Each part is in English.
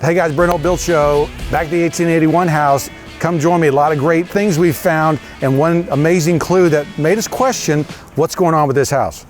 Hey guys, Brent Hull Build Show, back to the 1881 house. Come join me. A lot of great things we've found, and one amazing clue that made us question what's going on with this house.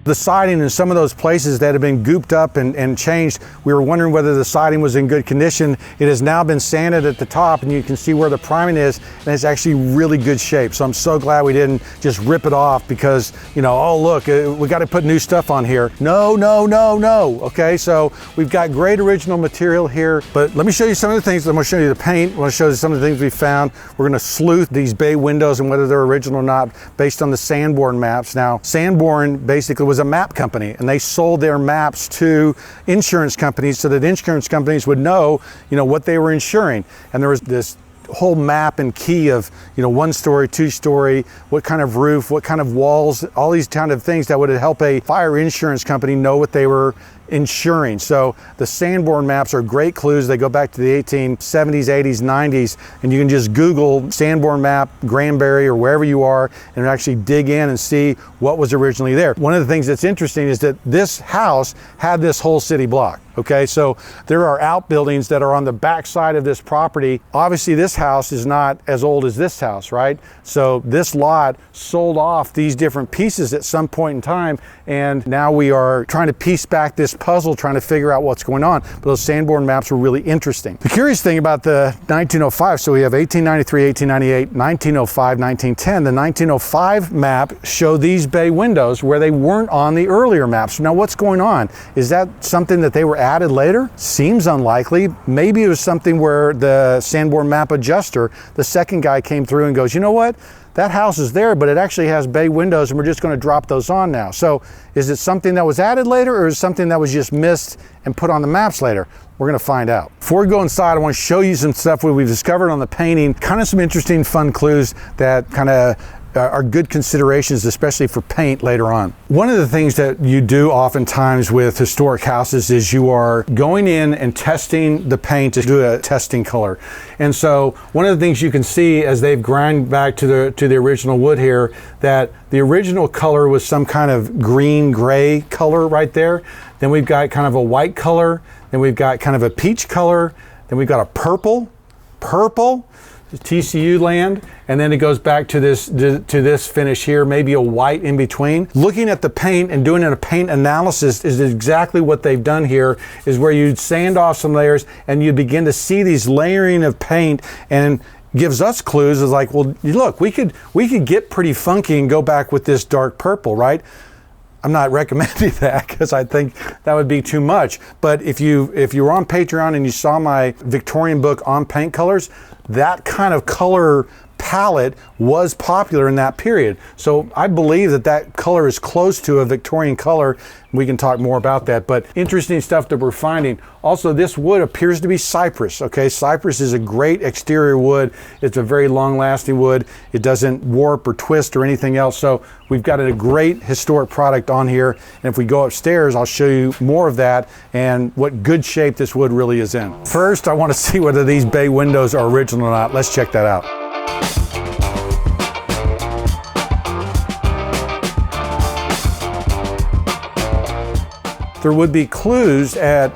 The siding in some of those places that have been gooped up and changed, we were wondering whether the siding was in good condition. It has now been sanded at the top, and you can see where the priming is, and it's actually really good shape. So I'm so glad we didn't just rip it off because, you know, oh look, we got to put new stuff on here. No, no, no, no. Okay, so we've got great original material here, but let me show you some of the things. I'm going to show you the paint. I want to show you some of the things we found. We're going to sleuth these bay windows and whether they're original or not based on the Sanborn maps. Now, Sanborn basically was a map company, and they sold their maps to insurance companies so that insurance companies would know, you know, what they were insuring. And there was this whole map and key of, you know, 1-story, 2-story, what kind of roof, what kind of walls, all these kind of things that would help a fire insurance company know what they were insuring. So the Sanborn maps are great clues. They go back to the 1870s, 80s, 90s, and you can just Google Sanborn map, Granbury, or wherever you are, and actually dig in and see what was originally there. One of the things that's interesting is that this house had this whole city block. Okay, so there are outbuildings that are on the back side of this property. Obviously, this house is not as old as this house, right? So this lot sold off these different pieces at some point in time, and now we are trying to piece back this puzzle, trying to figure out what's going on. But those Sanborn maps were really interesting. The curious thing about the 1905, so we have 1893, 1898, 1905, 1910. The 1905 map showed these bay windows where they weren't on the earlier maps. Now, what's going on? Is that something that they were added later? Seems unlikely. Maybe it was something where the Sanborn map adjuster, the second guy, came through and goes, you know what? That house is there, but it actually has bay windows, and we're just going to drop those on now. So is it something that was added later, or is it something that was just missed and put on the maps later? We're going to find out. Before we go inside, I want to show you some stuff we've discovered on the painting, kind of some interesting fun clues that kind of are good considerations, especially for paint later on. One of the things that you do oftentimes with historic houses is you are going in and testing the paint to do a testing color. And so one of the things you can see as they've ground back to the original wood here, that the original color was some kind of green gray color right there. Then we've got kind of a white color. Then we've got kind of a peach color. Then we've got a purple, TCU land, and then it goes back to this finish here, maybe a white in between. Looking at the paint and doing a paint analysis is exactly what they've done here, is where you sand off some layers and you begin to see these layering of paint, and gives us clues. Is like, well, look, we could get pretty funky and go back with this dark purple, right? I'm not recommending that because I think that would be too much. But if you were on Patreon and you saw my Victorian book on paint colors, that kind of color palette was popular in that period. So I believe that color is close to a Victorian color. We can talk more about that, but interesting stuff that we're finding. Also, this wood appears to be cypress. Okay, cypress is a great exterior wood. It's a very long-lasting wood. It doesn't warp or twist or anything else. So we've got a great historic product on here. And if we go upstairs, I'll show you more of that and what good shape this wood really is in. First, I want to see whether these bay windows are original or not. Let's check that out. There would be clues at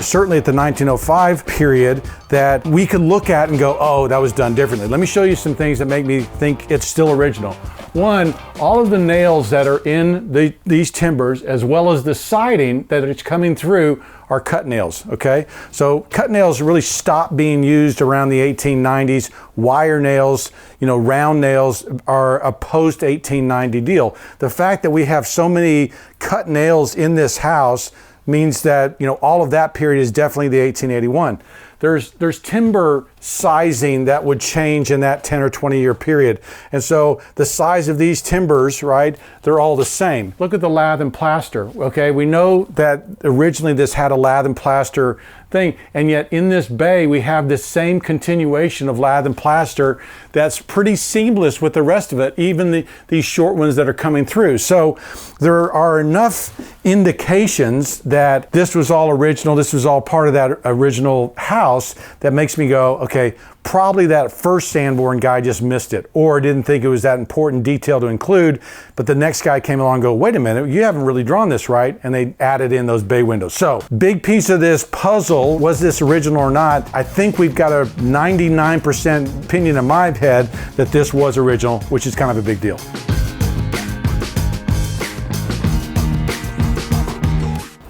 certainly at the 1905 period that we could look at and go, oh, that was done differently. Let me show you some things that make me think it's still original. One, all of the nails that are in these timbers, as well as the siding that is coming through, are cut nails, okay? So cut nails really stopped being used around the 1890s. Wire nails, you know, round nails are a post 1890 deal. The fact that we have so many cut nails in this house means that, you know, all of that period is definitely the 1881. There's timber sizing that would change in that 10 or 20 year period. And so the size of these timbers, right, they're all the same. Look at the lath and plaster, okay? We know that originally this had a lath and plaster thing, and yet in this bay we have this same continuation of lath and plaster that's pretty seamless with the rest of it, even these short ones that are coming through. So there are enough indications that this was all original, this was all part of that original house, that makes me go, okay, Probably that first Sanborn guy just missed it or didn't think it was that important detail to include, but the next guy came along and go, wait a minute, you haven't really drawn this right, and they added in those bay windows. So, big piece of this puzzle, was this original or not? I think we've got a 99% opinion in my head that this was original, which is kind of a big deal.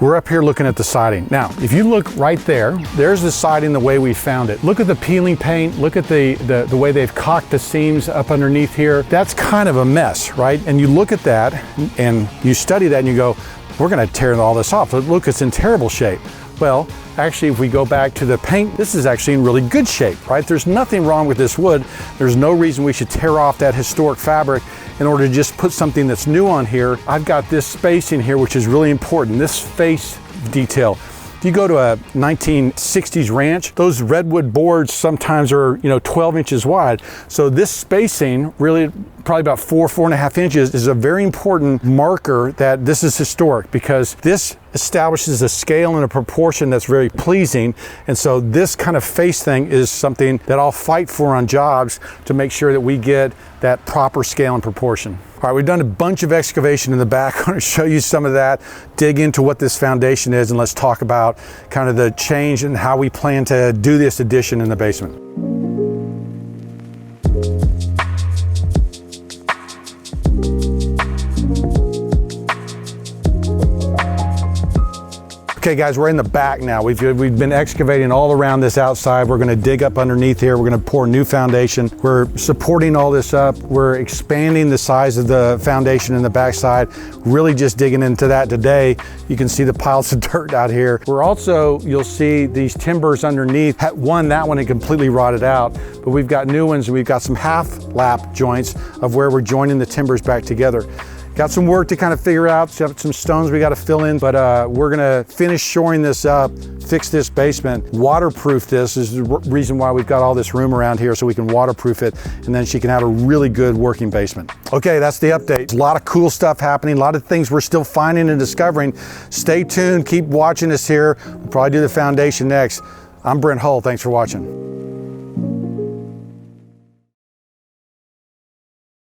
We're up here looking at the siding. Now, if you look right there, there's the siding the way we found it. Look at the peeling paint, look at the way they've caulked the seams up underneath here. That's kind of a mess, right? And you look at that and you study that and you go, we're gonna tear all this off. Look, it's in terrible shape. Well, actually, if we go back to the paint, this is actually in really good shape, right? There's nothing wrong with this wood. There's no reason we should tear off that historic fabric in order to just put something that's new on here. I've got this spacing here, which is really important. This face detail. If you go to a 1960s ranch, those redwood boards sometimes are, 12 inches wide. So this spacing, really probably about 4.5 inches, is a very important marker that this is historic, because this establishes a scale and a proportion that's very pleasing. And so this kind of face thing is something that I'll fight for on jobs to make sure that we get that proper scale and proportion. All right, we've done a bunch of excavation in the back. I'm going to show you some of that, dig into what this foundation is, and let's talk about kind of the change and how we plan to do this addition in the basement. Okay guys, we're in the back now. We've been excavating all around this outside. We're gonna dig up underneath here. We're gonna pour new foundation. We're supporting all this up. We're expanding the size of the foundation in the backside. Really just digging into that today. You can see the piles of dirt out here. We're also, you'll see these timbers underneath. That one had completely rotted out, but we've got new ones, and we've got some half lap joints of where we're joining the timbers back together. Got some work to kind of figure out, some stones we got to fill in, but we're gonna finish shoring this up, fix this basement, waterproof this. Is the reason why we've got all this room around here, so we can waterproof it, and then she can have a really good working basement. Okay, that's the update. A lot of cool stuff happening, a lot of things we're still finding and discovering. Stay tuned, keep watching us here. We'll probably do the foundation next. I'm Brent Hull, thanks for watching.